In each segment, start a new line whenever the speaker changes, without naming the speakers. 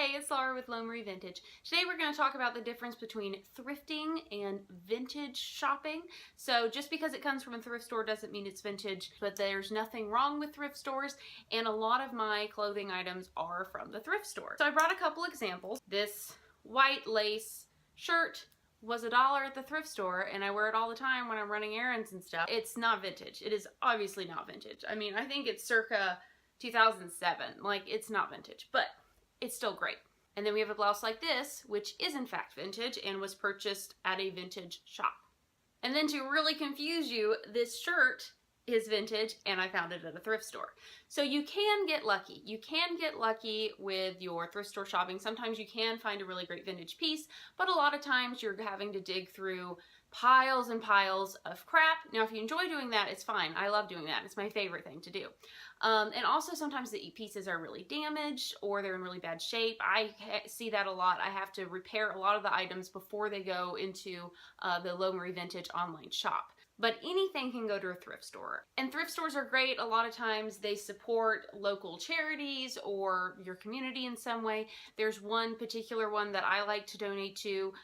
Hey, it's Laura with Lone Marie Vintage. Today we're going to talk about the difference between thrifting and vintage shopping. So just because it comes from a thrift store doesn't mean it's vintage, but there's nothing wrong with thrift stores, and a lot of my clothing items are from the thrift store. So I brought a couple examples. This white lace shirt was $1 at the thrift store, and I wear it all the time when I'm running errands and stuff. It's not vintage. It is obviously not vintage. I mean, I think it's circa 2007. Like, it's not vintage, but it's still great. And then we have a blouse like this, which is in fact vintage and was purchased at a vintage shop. And then to really confuse you, this shirt is vintage and I found it at a thrift store. So you can get lucky. You can get lucky with your thrift store shopping. Sometimes you can find a really great vintage piece, but a lot of times you're having to dig through piles and piles of crap. Now, if you enjoy doing that, it's fine. I love doing that. It's my favorite thing to do. And also sometimes the pieces are really damaged or they're in really bad shape. I see that a lot. I have to repair a lot of the items before they go into the Lone Marie Vintage online shop. But anything can go to a thrift store. And thrift stores are great. A lot of times they support local charities or your community in some way. There's one particular one that I like to donate to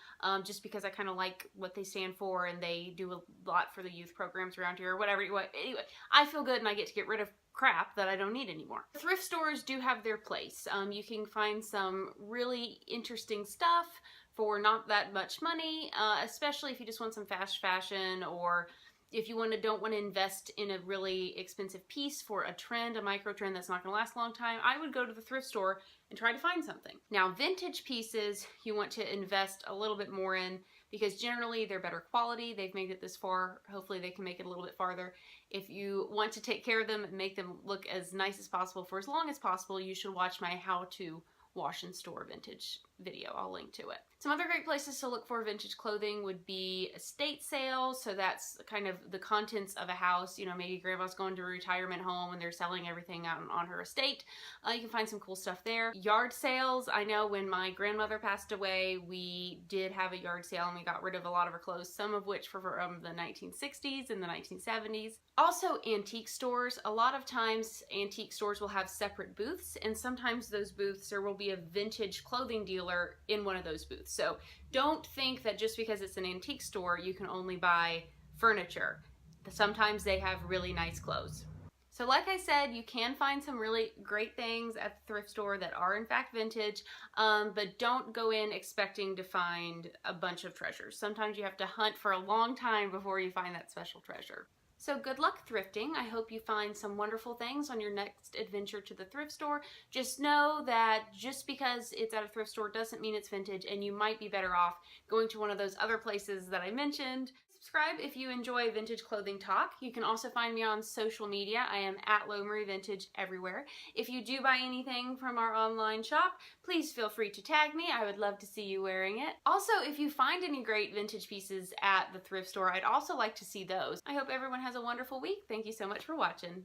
just because I kind of like what they stand for, and they do a lot for the youth programs around here or whatever. Anyway, I feel good and I get to get rid of crap that I don't need anymore. Thrift stores do have their place. You can find some really interesting stuff for not that much money, especially if you just want some fast fashion, or if you don't want to invest in a really expensive piece for a trend, a micro trend that's not going to last a long time. I would go to the thrift store and try to find something. Now, vintage pieces you want to invest a little bit more in because generally they're better quality. They've made it this far. Hopefully they can make it a little bit farther. If you want to take care of them and make them look as nice as possible for as long as possible, you should watch my how to wash and store vintage video. I'll link to it. Some other great places to look for vintage clothing would be estate sales. So that's kind of the contents of a house. You know, maybe grandma's going to a retirement home and they're selling everything out on her estate. You can find some cool stuff there. Yard sales. I know when my grandmother passed away, we did have a yard sale and we got rid of a lot of her clothes, some of which were from the 1960s and the 1970s. Also, antique stores. A lot of times antique stores will have separate booths, and sometimes those booths, there will be a vintage clothing dealer in one of those booths. So don't think that just because it's an antique store, you can only buy furniture. Sometimes they have really nice clothes. So like I said, you can find some really great things at the thrift store that are in fact vintage, but don't go in expecting to find a bunch of treasures. Sometimes you have to hunt for a long time before you find that special treasure. So good luck thrifting. I hope you find some wonderful things on your next adventure to the thrift store. Just know that just because it's at a thrift store doesn't mean it's vintage, and you might be better off going to one of those other places that I mentioned. Subscribe if you enjoy vintage clothing talk. You can also find me on social media. I am at Lone Marie Vintage everywhere. If you do buy anything from our online shop, please feel free to tag me. I would love to see you wearing it. Also, if you find any great vintage pieces at the thrift store, I'd also like to see those. I hope everyone has a wonderful week. Thank you so much for watching.